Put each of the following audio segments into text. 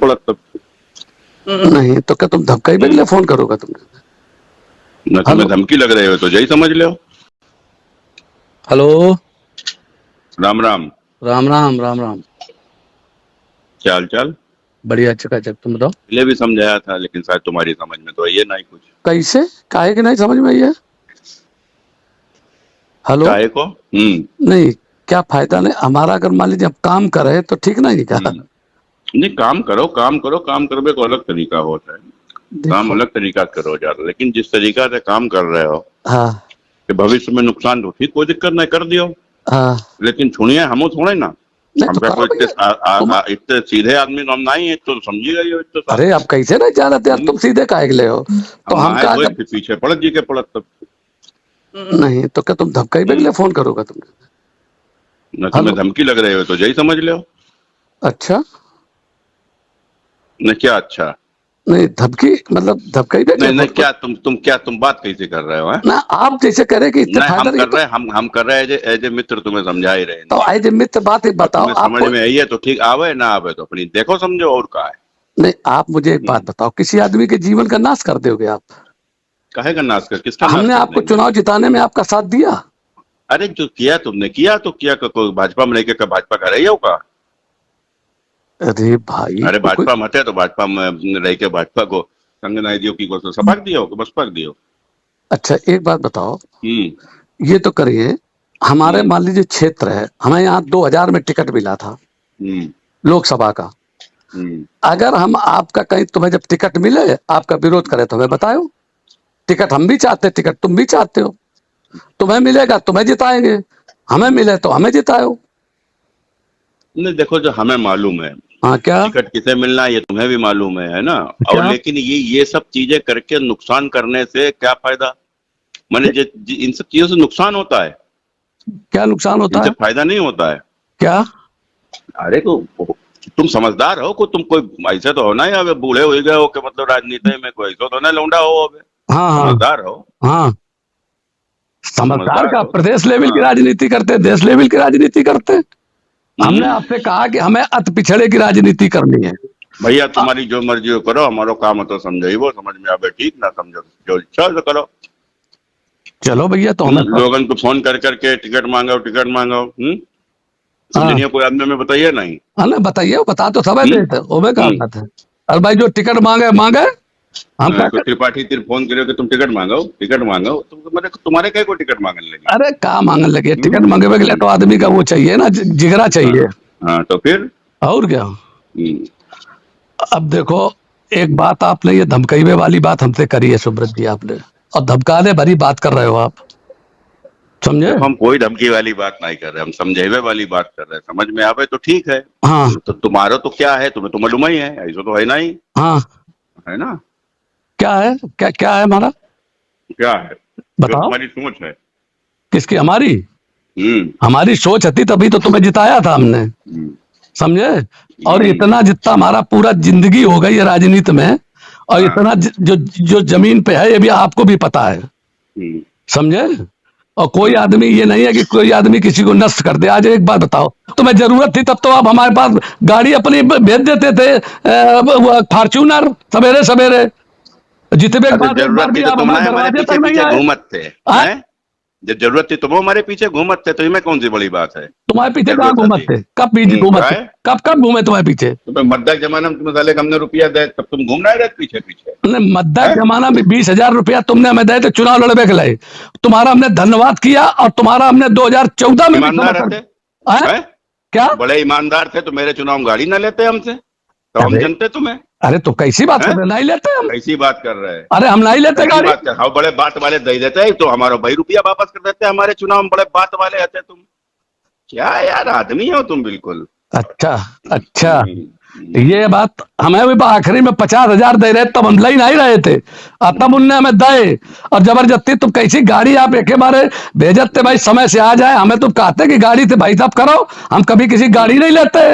पड़ा तब। नहीं तो क्या तुम धमकाई के लिए फोन करोगा तुमने? न तुम्हें धमकी लग रही हो तो यही समझ लो। हेलो, राम राम। राम राम राम राम। क्या हाल चाल? बढ़िया, चकाचक। तुम बताओ। पहले भी समझाया था लेकिन शायद तुम्हारी समझ में तो ये नहीं कुछ। कैसे? काहे कि नहीं समझ में आई है? हेलो। काहे को? नहीं, क्या फायदा? नहीं हमारा, अगर मान लीजिए हम काम करे तो ठीक नहीं क्या? नहीं, काम करो, काम करो, काम करने को अलग तरीका होता है। काम अलग तरीका करो ज्यादा, लेकिन जिस तरीका से काम कर रहे हो हाँ कि भविष्य में नुकसान तो ठीक, कोई दिक्कत नहीं, कर दियो। हाँ। लेकिन सुनिए, हम थोड़े ना, नहीं हम तो क्या करो कोई भैया। इतने सीधे आदमी तो हम नहीं है, तो समझी गई हो इतने साल। अरे आप कैसे नहीं जानते यार? तुम सीधे काहे के ले हो? तो हम हम नहाए कहा धोए जब फिर पीछे पड़त जी के पड़त तब। नहीं तो क्या तुम धमकाई के लिए फोन करोगा तुमने? न तुम्हें धमकी लग रही हो तो यही समझ लो। अच्छा। न क्या अच्छा? नहीं, धमकी मतलब धमकाई के लिए नहीं नहीं, फोन क्या तुम बात कैसे कर रहे हो? ना, आप जैसे करे कि इससे नहीं, फायदा नहीं तो। हम कर रहे हैं एज ए मित्र, तुम्हें समझा ही रहे तो हैं। एज ए मित्र बात एक और बताओ तुम्हें समझ आपको। में आई है तो ठीक, आवे ना आवे तो अपनी देखो समझो, और का है। नहीं, आप मुझे एक बात बताओ, किसी आदमी के जीवन का नाश कर दोगे आप? काहे का नाश कर, किसका नाश हमने कर आपको देंगे? चुनाव जिताने में आपका साथ दिया। अरे जो किया तुमने किया तो किया, कोई भाजपा में नहीं, भाजपा का रही हो का? अरे भाई अरे तो कोई। भाजपा मत है तो भाजपा में रह के भाजपा को संग नहीं दियो की को सपाक दियो कि बस पक दियो। अच्छा एक बात बताओ, हम्म ये तो करिए, हमारे मान लीजिए क्षेत्र है, हमें यहाँ 2000 में टिकट मिला था हम्म लोकसभा का। अगर हम आपका कहीं, तुम्हें जब टिकट मिले आपका विरोध करे तो हमें बताओ। टिकट हम भी चाहते, टिकट तुम भी चाहते हो, तुम्हें मिलेगा तुम्हें जिताएंगे, हमें मिले तो हमें जिताओ। नहीं देखो, जो हमें मालूम है हाँ क्या? टिकट किसे मिलना है ये तुम्हें भी मालूम है ना? और क्या लेकिन ये सब चीजें करके नुकसान करने से क्या फायदा? माने इन सब चीजों से नुकसान होता है, क्या नुकसान होता इनसे है? फायदा नहीं होता है। क्या? अरे तो तुम समझदार हो को, तुम कोई ऐसे तो हो ना, या बूढ़े हो गए हो कि मतलब राजनीति में कोई ऐसा तो ना लौंडा हो अबे। हाँ हाँ समझदार हो, हाँ। समझदार समझदार का हो। प्रदेश लेवल की हाँ। राजनीति करते, देश लेवल की राजनीति करते। हमने आपसे कहा कि हमें अति पिछड़े की राजनीति करनी है। भैया तुम्हारी जो मर्जी हो करो, हमारो काम तो समझो, वो समझ में आवे ठीक, ना समझो जो इच्छा हो करो। चलो भैया, तो तुम हमें लोगन को फोन कर करके टिकट मांगो, टिकट मांगो। समझनिया कोई आदमी में बताइए नहीं। हाँ ना, बताइए, बता तो सब देते वो में काम थे। अरे भाई जो टिकट मांगे मांगे, हम क्या कर... त्रिपाठी तिर फोन करो कि तुम टिकट मांगो, टिकट मांगो, तुम्हारे क्या को टिकट मांगने लगे? अरे कहाँ मांगने लगे? टिकट मांगे के लिए तो आदमी का वो चाहिए ना, जिगरा चाहिए। हाँ तो फिर और क्या? अब देखो, एक बात आपने ये धमकाइवे वाली बात हमसे करी है सुब्रत जी आपने, और धमकाने भरी बात कर रहे हो आप, समझे? हम कोई धमकी वाली बात नहीं कर रहे, हम समझेवे वाली बात कर रहे हैं। समझ में आवे तो ठीक है। हाँ तो तुम्हारा तो क्या है, तुम्हें तो मालूम ही है, ऐसा तो है नहीं, हाँ। है ना? क्या है? क्या क्या है हमारा? क्या है जो बताओ। तुम्हारी सोच है? किसकी? हमारी? हमारी सोच थी तभी तो तुम्हें जिताया था हमने, समझे? और इतना जितना हमारा पूरा जिंदगी हो गई है राजनीति में, और इतना जो जो जमीन पे है ये भी आपको भी पता है, समझे? और कोई आदमी ये नहीं है कि कोई आदमी किसी को नष्ट कर दे। आज एक बात बताओ, तुम्हें जरूरत थी तब तो आप हमारे पास गाड़ी अपनी भेज देते थे, फॉर्च्यूनर, सवेरे सवेरे जितने एक बार भी आप हमारे दरवाजे तक नहीं आए। घूमत थे, जब जरूरत थी तुम हमारे पीछे घूमत थे, तो इसमें कौन सी बड़ी बात है? तुम्हारे पीछे कहाँ घूमत थे? कब पीछे घूमत थे? कब कब घूमे तुम्हारे पीछे? तो मद्दा के जमाना में तुम्हें साले हमने रुपया दे, तब तुम घूम रहे पीछे पीछे। मद्दा के जमाना में 20,000 रुपया तुमने हमें दे थे चुनाव लड़ने के लिए, तुम्हारा हमने धन्यवाद किया, और तुम्हारा हमने 2014 में ईमानदार थे, क्या बड़े ईमानदार थे तो मेरे चुनाव गाड़ी ना लेते हमसे, तो हम जनते तुम्हें। अरे तो कैसी बात कर रहे? नहीं लेते हम। कैसी बात कर रहे हैं? अरे हम नहीं लेते गाड़ी। बात कर, हाँ बड़े बात वाले दे देते हैं तो हमारा भाई रुपया वापस कर देते हैं हमारे चुनाव में, बड़े बात वाले आते तुम। क्या यार आदमी हो तुम बिल्कुल। अच्छा अच्छा, ये बात हमें भी आखिरी में 50,000 दे रहे तब हम ले नहीं रहे थे, और तब उनने हमें दे, और जबरदस्ती तुम कैसी गाड़ी आप एक बारे भेजते भाई समय से आ जाए, हमें तुम कहते कि गाड़ी से भाई साहब करो, हम कभी किसी गाड़ी नहीं लेते,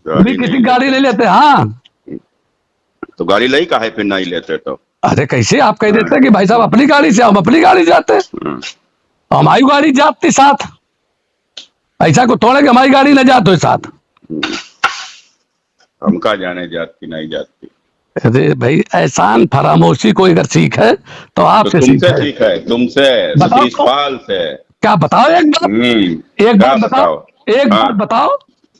कभी किसी गाड़ी नहीं लेते। हाँ तो गाड़ी लाई काहे फिर नहीं लेते तो? अरे कैसे आप कह देते कि भाई साहब अपनी गाड़ी से, हम अपनी गाड़ी जाते, हमारी गाड़ी जाती साथ, ऐसा को थोड़े कि हमारी गाड़ी न जाते साथ। हम कहा जाने जात की नहीं जाती। अरे भाई, एहसान फरामोशी कोई अगर सीख है तो तो आपसे तुमसे सीखा है। सीखा है, तुमसे, बताओ सतीश तो। पाल से। क्या बताओ, एक बात, एक क्या बात बताओ, एक हाँ, बात बताओ।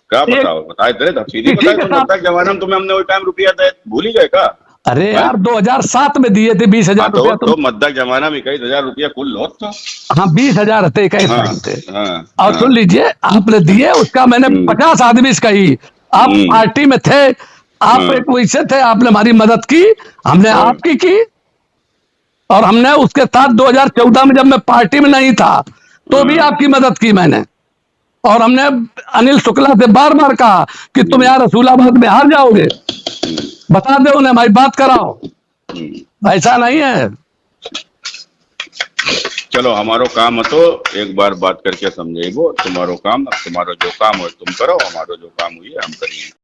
क्या एक बताओ, बताए थे तो सीधी किसी बताए के तो साथ, लगता है जमाना में तुम्हें हमने वो टाइम रुपया दे, भूल ही गए का? अरे हैं? यार 2007 में दिए थे 20,000 हाँ रुपया तुम। तो मद्दा जमाना में 21,000 रुपया कुल लौट था। हाँ 20,000 थे, इक्कीस हाँ लाख थे। हाँ और हाँ। सुन लीजिए, आपने दिए उसका मैंने हम्म, 50 आदमी से कही। आप हम्म, पार्टी में थे, आप हाँ, एक वैसे थे, आपने हमारी मदद की, हमने हाँ, आपकी की। और हमने उसके साथ 2014 में जब मैं पार्टी में नहीं था तो भी हाँ, आपकी मदद की मैंने। और हमने अनिल शुक्ला से बार बार कहा कि तुम यार रसूलाबाद में हार जाओगे, बता दो उन्हें, हमारी बात कराओ। ऐसा नहीं है। चलो हमारो काम तो एक बार बात करके समझेगो, तुम्हारो काम, तुम्हारो जो काम हो तुम करो, हमारो जो काम हुई है हम करेंगे।